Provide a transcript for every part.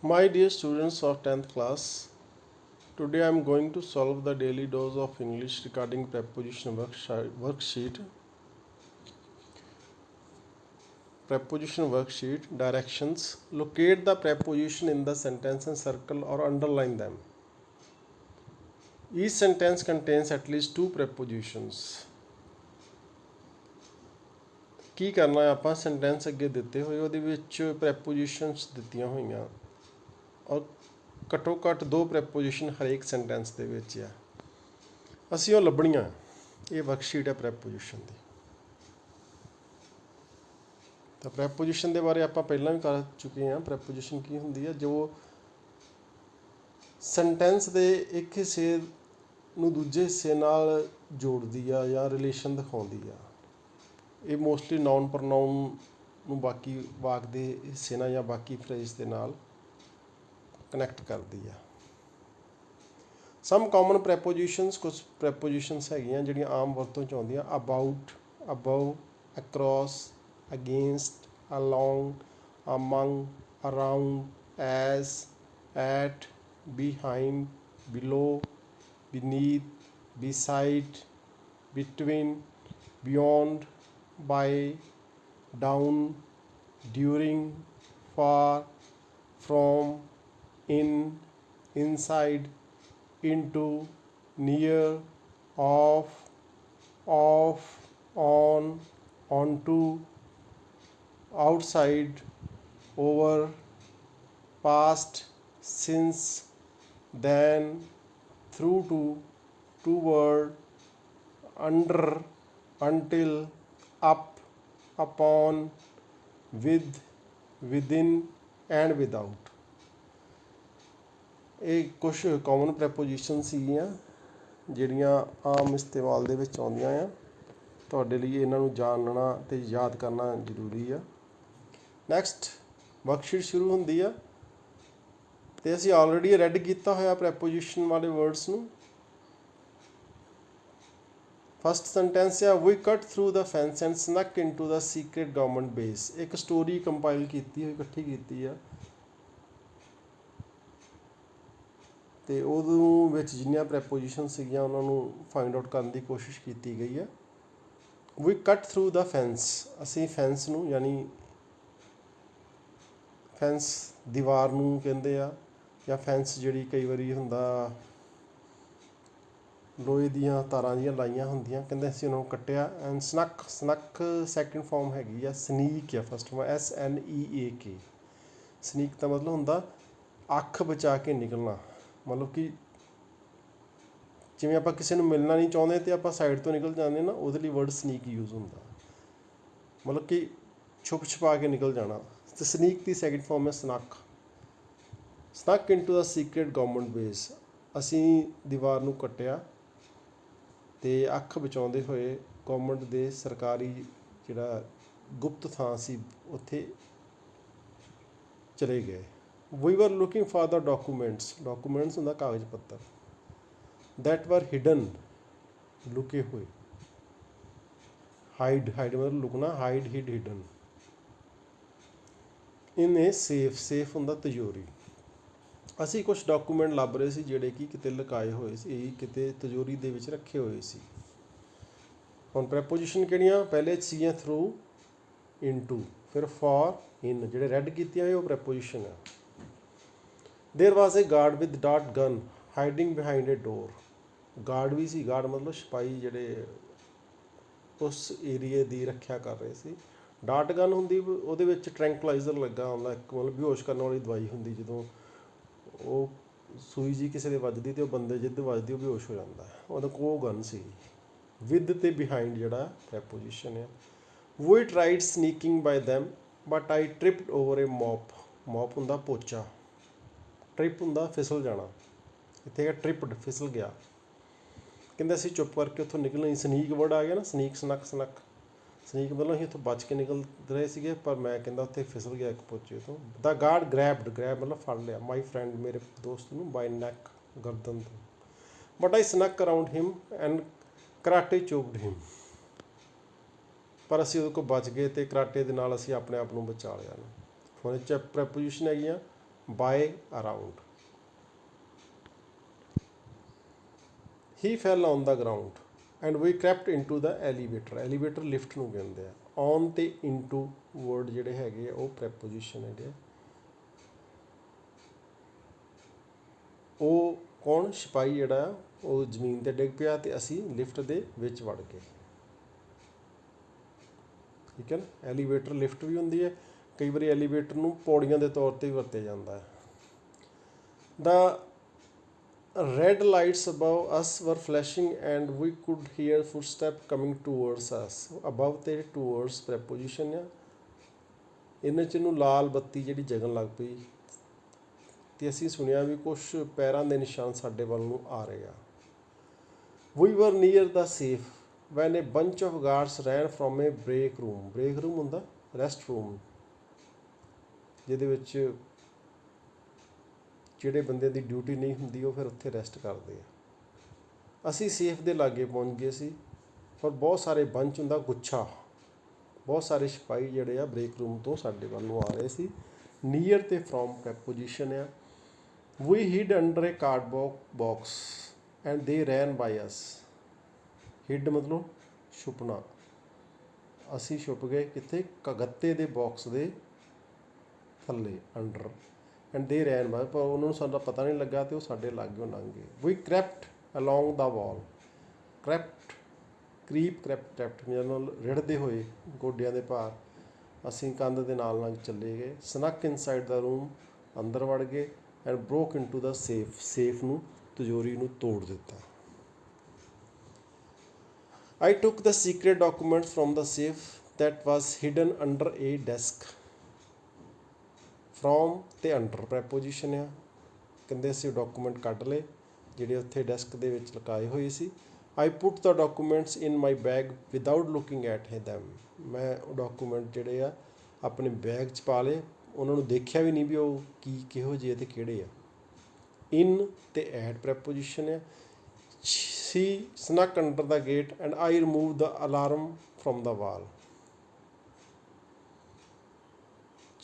My dear students of 10th class, today I am going to solve the daily dose of English regarding preposition worksheet. Preposition worksheet directions. Locate the preposition in the sentence and circle or underline them. Each sentence contains at least two prepositions. ਕੀ ਕਰਨਾ ਹੈ ਆਪਾਂ sentence ਅੱਗੇ ਦਿੱਤੇ ਹੋਏ ਉਹਦੇ ਵਿੱਚ ਪ੍ਰੈਪੋਜੀਸ਼ਨਸ ਦਿੱਤੀਆਂ ਹੋਈਆਂ ਔਰ ਘੱਟੋ ਘੱਟ ਦੋ ਪ੍ਰੈਪੋਜੀਸ਼ਨ ਹਰੇਕ ਸੈਂਟੈਂਸ ਦੇ ਵਿੱਚ ਆ ਅਸੀਂ ਉਹ ਲੱਭਣੀਆਂ ਇਹ ਵਰਕਸ਼ੀਟ ਹੈ ਪ੍ਰੈਪੋਜੀਸ਼ਨ ਦੀ ਤਾਂ ਪ੍ਰੈਪੋਜੀਸ਼ਨ ਦੇ ਬਾਰੇ ਆਪਾਂ ਪਹਿਲਾਂ ਵੀ ਕਰ ਚੁੱਕੇ ਹਾਂ ਪ੍ਰੈਪੋਜੀਸ਼ਨ ਕੀ ਹੁੰਦੀ ਹੈ ਜੋ ਸੈਂਟੈਂਸ ਦੇ ਇੱਕ ਹਿੱਸੇ ਨੂੰ ਦੂਜੇ ਹਿੱਸੇ ਨਾਲ ਜੋੜਦੀ ਆ ਜਾਂ ਰਿਲੇਸ਼ਨ ਦਿਖਾਉਂਦੀ ਆ ਇਹ ਮੋਸਟਲੀ ਨਾਊਨ ਪ੍ਰੋਨਾਊਨ ਨੂੰ ਬਾਕੀ ਵਾਕ ਦੇ ਹਿੱਸੇ ਨਾਲ ਜਾਂ ਬਾਕੀ ਫਰੇਜ਼ ਦੇ ਨਾਲ ਕਨੈਕਟ ਕਰਦੀ ਆ ਸਮ ਕਾਮਨ ਪ੍ਰੈਪੋਜੀਸ਼ਨਸ ਕੁਝ ਪ੍ਰੈਪੋਜੀਸ਼ਨਸ ਹੈਗੀਆਂ ਜਿਹੜੀਆਂ ਆਮ ਵਰਤੋਂ 'ਚ ਆਉਂਦੀਆਂ about above across against along among around as at behind below beneath, beside, between, beyond, by, down, during, far, from, in, inside, into, near, off, on, onto, outside, over, past, since, then, through to, toward, under, until, up, upon, with, within and without. ਇਹ ਕੁਝ common preposition ਸੀਗੀਆਂ ਜਿਹੜੀਆਂ ਆਮ ਇਸਤੇਮਾਲ ਦੇ ਵਿੱਚ ਆਉਂਦੀਆਂ ਆ ਤੁਹਾਡੇ ਲਈ ਇਹਨਾਂ ਨੂੰ ਜਾਣਨਾ ਅਤੇ ਯਾਦ ਕਰਨਾ ਜ਼ਰੂਰੀ ਆ ਨੈਕਸਟ ਵਰਕਸ਼ੀਟ ਸ਼ੁਰੂ ਹੁੰਦੀ ਆ ਅਤੇ ਅਸੀਂ ਆਲਰੇਡੀ ਰੈਡ ਕੀਤਾ ਹੋਇਆ ਪ੍ਰੈਪੋਜੀਸ਼ਨ ਵਾਲੇ ਵਰਡਸ ਨੂੰ ਫਸਟ ਸੈਂਟੈਂਸ ਆ we cut through the fence and snuck into the secret government base ਇੱਕ ਸਟੋਰੀ ਕੰਪਾਈਲ ਕੀਤੀ ਹੋਈ ਇਕੱਠੀ ਕੀਤੀ ਆ ਅਤੇ ਉਹਦੇ ਵਿੱਚ ਜਿੰਨੀਆਂ ਪ੍ਰੈਪੋਜੀਸ਼ਨ ਸੀਗੀਆਂ ਉਹਨਾਂ ਨੂੰ ਫਾਈਂਡ ਆਊਟ ਕਰਨ ਦੀ ਕੋਸ਼ਿਸ਼ ਕੀਤੀ ਗਈ ਆ we cut through the fence ਅਸੀਂ ਫੈਂਸ ਨੂੰ ਯਾਨੀ ਫੈਂਸ ਦੀਵਾਰ ਨੂੰ ਕਹਿੰਦੇ ਆ ਜਾਂ ਫੈਂਸ ਜਿਹੜੀ ਕਈ ਵਾਰੀ ਹੁੰਦਾ ਲੋਹੇ ਦੀਆਂ ਤਾਰਾਂ ਦੀਆਂ ਲਾਈਆਂ ਹੁੰਦੀਆਂ ਕਹਿੰਦੇ ਅਸੀਂ ਉਹਨਾਂ ਨੂੰ ਕੱਟਿਆ ਐਂਡ ਸਨਕ ਸੈਕਿੰਡ ਫਾਰਮ ਹੈਗੀ ਆ ਸਨੀਕ ਆ ਫਸਟ ਫਾਰਮ SNEAK ਸਨੀਕ ਦਾ ਮਤਲਬ ਹੁੰਦਾ ਅੱਖ ਬਚਾ ਕੇ ਨਿਕਲਣਾ ਮਤਲਬ ਕਿ ਜਿਵੇਂ ਆਪਾਂ ਕਿਸੇ ਨੂੰ ਮਿਲਣਾ ਨਹੀਂ ਚਾਹੁੰਦੇ ਅਤੇ ਆਪਾਂ ਸਾਈਡ ਤੋਂ ਨਿਕਲ ਜਾਂਦੇ ਨਾ ਉਹਦੇ ਲਈ ਵਰਡ ਸਨੀਕ ਯੂਜ਼ ਹੁੰਦਾ ਮਤਲਬ ਕਿ ਛੁਪ ਛੁਪਾ ਕੇ ਨਿਕਲ ਜਾਣਾ ਅਤੇ ਸਨੀਕ ਦੀ ਸੈਕਿੰਡ ਫਾਰਮ ਹੈ snuck into the secret government base ਅਸੀਂ ਦੀਵਾਰ ਨੂੰ ਕੱਟਿਆ ਅਤੇ ਅੱਖ ਬਚਾਉਂਦੇ ਹੋਏ ਗੌਰਮੈਂਟ ਦੇ ਸਰਕਾਰੀ ਜਿਹੜਾ ਗੁਪਤ ਥਾਂ ਸੀ ਉੱਥੇ ਚਲੇ ਗਏ ਵੀ ਵਰ ਲੁਕਿੰਗ ਫਾਰ ਦਾ ਡਾਕੂਮੈਂਟਸ ਹੁੰਦਾ ਕਾਗਜ਼ ਪੱਤਰ ਦੈਟ ਵਰ ਹਿਡਨ ਲੁਕੇ ਹੋਏ ਹਾਈਡ ਮਤਲਬ ਲੁਕਣਾ ਹਿਡਨ ਇਨ ਏ ਸੇਫ ਹੁੰਦਾ ਤਿਜੋਰੀ ਅਸੀਂ ਕੁਛ ਡਾਕੂਮੈਂਟ ਲੱਭ ਰਹੇ ਸੀ ਜਿਹੜੇ ਕਿ ਕਿਤੇ ਲੁਕਾਏ ਹੋਏ ਸੀ ਕਿਤੇ ਤਿਜੋਰੀ ਦੇ ਵਿੱਚ ਰੱਖੇ ਹੋਏ ਸੀ ਹੁਣ ਪ੍ਰੈਪੋਜੀਸ਼ਨ ਕਿਹੜੀਆਂ ਪਹਿਲੇ ਸੀਗੀਆਂ ਥਰੂ ਇਨਟੂ ਫਿਰ ਫਾਰ ਇਨ ਜਿਹੜੇ ਰੈਡ ਕੀਤੀਆਂ ਹੋਏ ਉਹ ਪ੍ਰੈਪੋਜੀਸ਼ਨ ਆ there was a guard with that gun hiding behind a door guard ਵੀ ਸੀ ਗਾਰਡ ਮਤਲਬ ਸਿਪਾਹੀ ਜਿਹੜੇ ਉਸ ਏਰੀਏ ਦੀ ਰੱਖਿਆ ਕਰ ਰਹੇ ਸੀ ਡਾਟ ਗਨ ਹੁੰਦੀ ਉਹਦੇ ਵਿੱਚ ਟਰੈਂਕਲਾਈਜ਼ਰ ਲੱਗਾ ਹੁੰਦਾ ਇੱਕ ਮਤਲਬ ਬੇਹੋਸ਼ ਕਰਨ ਵਾਲੀ ਦਵਾਈ ਹੁੰਦੀ ਜਦੋਂ ਉਹ ਸੂਈ ਜੀ ਕਿਸੇ ਦੇ ਵੱਜਦੀ ਅਤੇ ਉਹ ਬੰਦੇ ਜਿੱਦ ਵੱਜਦੀ ਉਹ ਬੇਹੋਸ਼ ਹੋ ਜਾਂਦਾ ਉਹਦਾ ਕੋਲ ਗਨ ਸੀ ਵਿਦ ਅਤੇ ਬਿਹਾਈਂਡ ਜਿਹੜਾ ਪ੍ਰੈਪੋਜੀਸ਼ਨ ਆ we tried sneaking by them but I tripped over a mop ਹੁੰਦਾ ਪੋਚਾ ਟ੍ਰਿਪ ਹੁੰਦਾ ਫਿਸਲ ਜਾਣਾ ਇੱਥੇ ਹੈਗਾ ਟ੍ਰਿਪਡ ਫਿਸਲ ਗਿਆ ਕਹਿੰਦੇ ਅਸੀਂ ਚੁੱਪ ਕਰਕੇ ਉੱਥੋਂ ਨਿਕਲਣਾ ਸਨੀਕ ਵਰਡ ਆ ਗਿਆ ਨਾ ਸਨੀਕ ਮਤਲਬ ਅਸੀਂ ਉੱਥੋਂ ਬਚ ਕੇ ਨਿਕਲ ਰਹੇ ਸੀਗੇ ਪਰ ਮੈਂ ਕਹਿੰਦਾ ਉੱਥੇ ਫਿਸਲ ਗਿਆ ਇੱਕ ਪੋਚੇ ਤੋਂ ਦਾ ਗਾਰਡ ਗ੍ਰੈਬ ਮਤਲਬ ਫੜ ਲਿਆ ਮਾਈ ਫਰੈਂਡ ਮੇਰੇ ਦੋਸਤ ਨੂੰ ਬਾਈ ਨੈਕ ਗਰਦਨ ਤੋਂ but I snuck around him and karate choked him ਪਰ ਅਸੀਂ ਉਹਦੇ ਕੋਲ ਬਚ ਗਏ ਅਤੇ ਕਰਾਟੇ ਦੇ ਨਾਲ ਅਸੀਂ ਆਪਣੇ ਆਪ ਨੂੰ ਬਚਾ ਲਿਆ ਹੁਣ ਇਹ 'ਚ ਪ੍ਰੈਪੋਜੀਸ਼ਨ ਹੈਗੀਆਂ by around. He fell on the ground and we crept into the elevator. Elevator lift ਨੂੰ ਕਹਿੰਦੇ ਆ. On ਤੇ into word ਜਿਹੜੇ ਹੈਗੇ ਆ ਉਹ preposition ਹੈਗੇ ਆ. ਉਹ ਕੌਣ ਸਿਪਾਹੀ ਜਿਹੜਾ ਉਹ ਜ਼ਮੀਨ ਤੇ ਡਿੱਗ ਪਿਆ ਤੇ ਅਸੀਂ ਲਿਫਟ ਦੇ ਵਿੱਚ ਵੜ ਗਏ. ਠੀਕ ਹੈ ਨਾ. ਐਲੀਵੇਟਰ ਲਿਫਟ ਵੀ ਹੁੰਦੀ ਹੈ. ਕਈ ਵਾਰੀ ਐਲੀਵੇਟਰ ਨੂੰ ਪੌੜੀਆਂ ਦੇ ਤੌਰ ਤੇ ਵੀ ਵਰਤਿਆ ਜਾਂਦਾ ਹੈ. The red lights above us were flashing and we could hear footsteps coming towards us. Above ਤੇ towards preposition ਆ. ਇਹਨਾਂ 'ਚ ਨੂੰ ਲਾਲ ਬੱਤੀ ਜਿਹੜੀ ਜਗਣ ਲੱਗ ਪਈ ਤੇ ਅਸੀਂ ਸੁਣਿਆ ਵੀ ਕੁਛ ਪੈਰਾਂ ਦੇ ਨਿਸ਼ਾਨ ਸਾਡੇ ਵੱਲ ਨੂੰ ਆ ਰਹੇ ਆ. We were near the safe when a bunch of guards ran from a break room. break room ਹੁੰਦਾ rest room, ਜਿਹਦੇ ਵਿੱਚ ਜਿਹੜੇ ਬੰਦੇ ਦੀ ਡਿਊਟੀ ਨਹੀਂ ਹੁੰਦੀ ਉਹ ਫਿਰ ਉੱਥੇ ਰੈਸਟ ਕਰਦੇ ਆ. ਅਸੀਂ ਸੇਫ ਦੇ ਲਾਗੇ ਪਹੁੰਚ ਗਏ ਸੀ ਔਰ ਬਹੁਤ ਸਾਰੇ ਬੰਚ ਹੁੰਦਾ ਗੁੱਛਾ, ਬਹੁਤ ਸਾਰੇ ਸਿਪਾਹੀ ਜਿਹੜੇ ਆ ਬ੍ਰੇਕ ਰੂਮ ਤੋਂ ਸਾਡੇ ਵੱਲ ਨੂੰ ਆ ਰਹੇ ਸੀ. ਨੀਅਰ ਤੇ ਫਰੋਮ ਪ੍ਰੈਪੋਜੀਸ਼ਨ ਆ. We hid under a cardboard box and they ran by us. Hid ਮਤਲਬ ਛੁਪਣਾ. ਅਸੀਂ ਛੁਪ ਗਏ ਕਿੱਥੇ? ਗੱਤੇ ਦੇ ਬਾਕਸ ਦੇ ਥੱਲੇ ਅੰਡਰ. ਐਂਡ ਦੇ ran by, ਪਰ ਉਹਨਾਂ ਨੂੰ ਸਾਡਾ ਪਤਾ ਨਹੀਂ ਲੱਗਾ ਤੇ ਉਹ ਸਾਡੇ ਲਾਗਿਓਂ ਲੰਘ ਗਏ. We crept along the wall. crept ਨਾਲ ਰਿੜ੍ਹਦੇ ਹੋਏ ਗੋਡਿਆਂ ਦੇ ਭਾਰ ਅਸੀਂ ਕੰਧ ਦੇ ਨਾਲ ਨਾਲ ਚੱਲੇ ਗਏ. snuck inside the room, ਅੰਦਰ ਵੜ ਗਏ. And broke into the safe, safe ਨੂੰ ਤਿਜੋਰੀ ਨੂੰ ਤੋੜ ਦਿੱਤਾ. I took the secret document from the safe that was hidden under a desk. From ਤੇ under preposition ਆ. ਕਹਿੰਦੇ ਅਸੀਂ ਡਾਕੂਮੈਂਟ ਕੱਢ ਲਏ ਜਿਹੜੇ ਉੱਥੇ ਡੈਸਕ ਦੇ ਵਿੱਚ ਲੁਕਾਏ ਹੋਏ ਸੀ. I put the documents in my bag without looking at them. ਮੈਂ ਉਹ ਡਾਕੂਮੈਂਟ ਜਿਹੜੇ ਆ ਆਪਣੇ ਬੈਗ 'ਚ ਪਾ ਲਏ, ਉਹਨਾਂ ਨੂੰ ਦੇਖਿਆ ਵੀ ਨਹੀਂ ਵੀ ਉਹ ਕਿਹੋ ਜਿਹੇ ਤੇ ਕਿਹੜੇ ਆ. In ਤੇ at preposition ਆ. She snuck under the gate and I removed the alarm from the wall.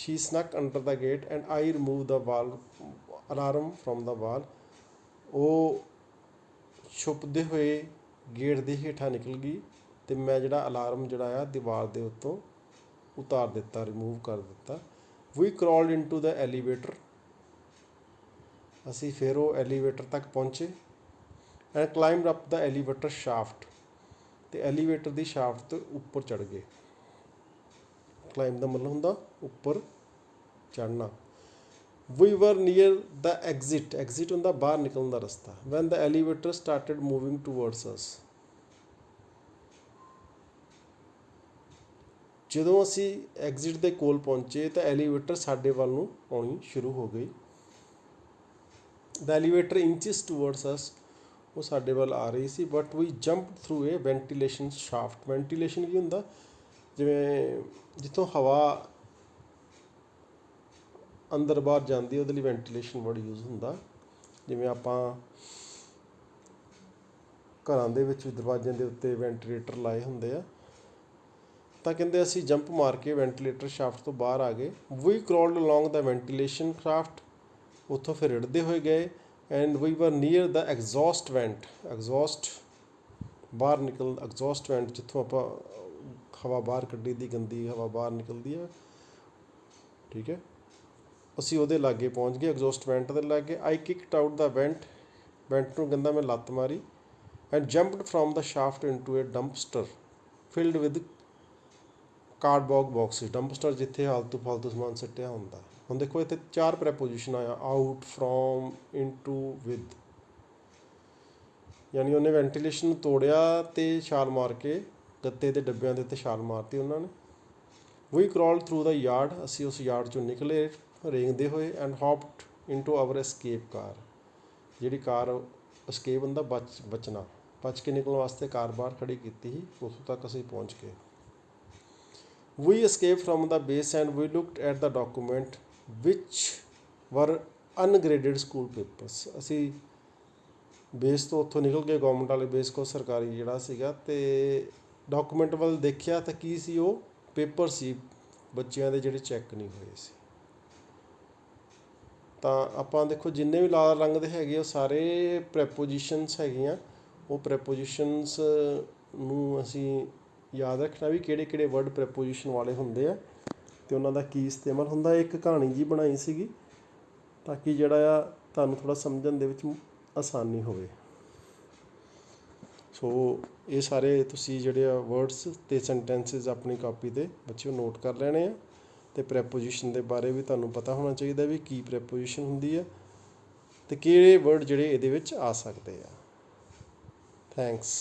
She snuck under the gate and I removed the alarm from the wall. ਉਹ ਛੁਪਦੇ ਹੋਏ ਗੇਟ ਦੇ ਹੇਠਾਂ ਨਿਕਲ ਗਈ ਤੇ ਮੈਂ ਜਿਹੜਾ ਅਲਾਰਮ ਜਿਹੜਾ ਆ ਦੀਵਾਰ ਦੇ ਉੱਤੋਂ ਉਤਾਰ ਦਿੱਤਾ, ਰਿਮੂਵ ਕਰ ਦਿੱਤਾ. We crawled into the elevator. ਅਸੀਂ ਫਿਰ ਉਹ ਐਲੀਵੇਟਰ ਤੱਕ ਪਹੁੰਚੇ. And climbed up the elevator shaft, ਤੇ ਐਲੀਵੇਟਰ ਦੀ ਸ਼ਾਫਟ ਤੋਂ ਉੱਪਰ ਚੜ੍ਹ ਗਏ. ਕਲਾਈਮ ਦਾ ਮਤਲਬ ਹੁੰਦਾ ਉੱਪਰ ਚੜ੍ਹਨਾ. We were near the exit. Exit ਹੁੰਦਾ ਬਾਹਰ ਨਿਕਲਣ ਦਾ ਰਸਤਾ. When the elevator started moving towards us. ਜਦੋਂ ਅਸੀਂ ਐਗਜ਼ਿਟ ਦੇ ਕੋਲ ਪਹੁੰਚੇ ਤਾਂ ਐਲੀਵੇਟਰ ਸਾਡੇ ਵੱਲ ਨੂੰ ਆਉਣੀ ਸ਼ੁਰੂ ਹੋ ਗਈ. The elevator inches towards us. ਉਹ ਸਾਡੇ ਵੱਲ ਆ ਰਹੀ ਸੀ. But we jumped through a ventilation shaft. Ventilation ਕੀ ਹੁੰਦਾ? ਜਿਵੇਂ ਜਿੱਥੋਂ ਹਵਾ ਅੰਦਰ ਬਾਹਰ ਜਾਂਦੀ ਉਹਦੇ ਲਈ ਵੈਂਟੀਲੇਸ਼ਨ ਵਰਡ ਯੂਜ਼ ਹੁੰਦਾ. ਜਿਵੇਂ ਆਪਾਂ ਘਰਾਂ ਦੇ ਵਿੱਚ ਦਰਵਾਜ਼ਿਆਂ ਦੇ ਉੱਤੇ ਵੈਂਟੀਲੇਟਰ ਲਾਏ ਹੁੰਦੇ ਆ, ਤਾਂ ਕਹਿੰਦੇ ਅਸੀਂ ਜੰਪ ਮਾਰ ਕੇ ਵੈਂਟੀਲੇਟਰ ਸ਼ਾਫਟ ਤੋਂ ਬਾਹਰ ਆ ਗਏ. We crawled along the ventilation shaft. ਉੱਥੋਂ ਫਿਰ ਰਿੜ੍ਹਦੇ ਹੋਏ ਗਏ. And we were near the exhaust vent. exhaust ਬਾਹਰ exhaust vent ਜਿੱਥੋਂ ਆਪਾਂ ਹਵਾ ਬਾਹਰ ਕੱਢੀ ਦੀ, ਗੰਦੀ ਹਵਾ ਬਾਹਰ ਨਿਕਲਦੀ ਹੈ. ਠੀਕ ਹੈ, ਅਸੀਂ ਉਹਦੇ ਲਾਗੇ ਪਹੁੰਚ ਗਏ, ਐਗਜ਼ੌਸਟ ਵੈਂਟ ਦੇ ਲਾਗੇ. I kicked out the vent. ਵੈਂਟ ਨੂੰ ਕਹਿੰਦਾ ਮੈਂ ਲੱਤ ਮਾਰੀ. and jumped from the shaft into a dumpster filled with cardboard boxes. dumpster ਜਿੱਥੇ ਫਾਲਤੂ ਸਮਾਨ ਸੁੱਟਿਆ ਹੁੰਦਾ. ਹੁਣ ਦੇਖੋ ਇੱਥੇ 4 ਪ੍ਰੈਪੋਜੀਸ਼ਨ ਆਇਆ: ਆਊਟ, ਫਰੋਮ, ਇਨਟੂ, ਵਿਦ. ਯਾਨੀ ਉਹਨੇ ਵੈਂਟੀਲੇਸ਼ਨ ਨੂੰ ਤੋੜਿਆ ਤੇ ਛਾਲ ਮਾਰ ਕੇ ਗੱਤੇ ਦੇ ਡੱਬਿਆਂ ਦੇ ਉੱਤੇ ਛਾਲ ਮਾਰਤੀ ਉਹਨਾਂ ਨੇ. We crawled through the yard. ਅਸੀਂ ਉਸ ਯਾਰਡ 'ਚੋਂ ਨਿਕਲੇ ਰੇਂਗਦੇ ਹੋਏ. and hopped into our escape car. ਜਿਹੜੀ ਕਾਰ escape ਹੁੰਦਾ ਬਚਣਾ, ਬਚ ਕੇ ਨਿਕਲਣ ਵਾਸਤੇ ਕਾਰ ਬਾਹਰ ਖੜੀ ਕੀਤੀ ਸੀ, ਉੱਥੋਂ ਤੱਕ ਅਸੀਂ ਪਹੁੰਚ ਗਏ. We escaped from the base and we looked at the document which were ungraded school papers. ਅਸੀਂ ਬੇਸ ਤੋਂ ਉੱਥੋਂ ਨਿਕਲ ਕੇ ਗੌਰਮੈਂਟ ਵਾਲੇ ਬੇਸ ਕੋਲ ਸਰਕਾਰੀ ਜਿਹੜਾ ਸੀਗਾ, ਅਤੇ ਡਾਕੂਮੈਂਟ ਵੱਲ ਦੇਖਿਆ ਤਾਂ ਕੀ ਸੀ, ਉਹ ਪੇਪਰ ਸੀ ਬੱਚਿਆਂ ਦੇ ਜਿਹੜੇ ਚੈੱਕ ਨਹੀਂ ਹੋਏ ਸੀ. ਤਾਂ ਆਪਾਂ ਦੇਖੋ ਜਿੰਨੇ ਵੀ ਲਾਲ ਰੰਗ ਦੇ ਹੈਗੇ ਉਹ ਸਾਰੇ ਪ੍ਰੈਪੋਜੀਸ਼ਨਸ ਹੈਗੀਆਂ। ਉਹ ਪ੍ਰੈਪੋਜੀਸ਼ਨਸ ਨੂੰ ਅਸੀਂ ਯਾਦ ਰੱਖਣਾ ਵੀ ਕਿਹੜੇ ਕਿਹੜੇ ਵਰਡ ਪ੍ਰੈਪੋਜੀਸ਼ਨ ਵਾਲੇ ਹੁੰਦੇ ਆ ਅਤੇ ਉਹਨਾਂ ਦਾ ਕੀ ਇਸਤੇਮਾਲ ਹੁੰਦਾ। ਇੱਕ ਕਹਾਣੀ ਜੀ ਬਣਾਈ ਸੀਗੀ ਤਾਂ ਕਿ ਜਿਹੜਾ ਆ ਤੁਹਾਨੂੰ ਥੋੜ੍ਹਾ ਸਮਝਣ ਦੇ ਵਿੱਚ ਆਸਾਨੀ ਹੋਵੇ। ਸੋ ਇਹ ਸਾਰੇ ਤੁਸੀਂ ਜਿਹੜੇ ਆ ਵਰਡਸ ਅਤੇ ਸੈਂਟੈਂਸਿਸ ਆਪਣੀ ਕਾਪੀ 'ਤੇ ਬੱਚਿਓ ਨੋਟ ਕਰ ਲੈਣੇ ਆ। ਅਤੇ ਪ੍ਰੈਪੋਜੀਸ਼ਨ ਦੇ ਬਾਰੇ ਵੀ ਤੁਹਾਨੂੰ ਪਤਾ ਹੋਣਾ ਚਾਹੀਦਾ ਵੀ ਕੀ ਪ੍ਰੈਪੋਜੀਸ਼ਨ ਹੁੰਦੀ ਆ ਅਤੇ ਕਿਹੜੇ ਵਰਡ ਜਿਹੜੇ ਇਹਦੇ ਵਿੱਚ ਆ ਸਕਦੇ ਆ। ਥੈਂਕਸ।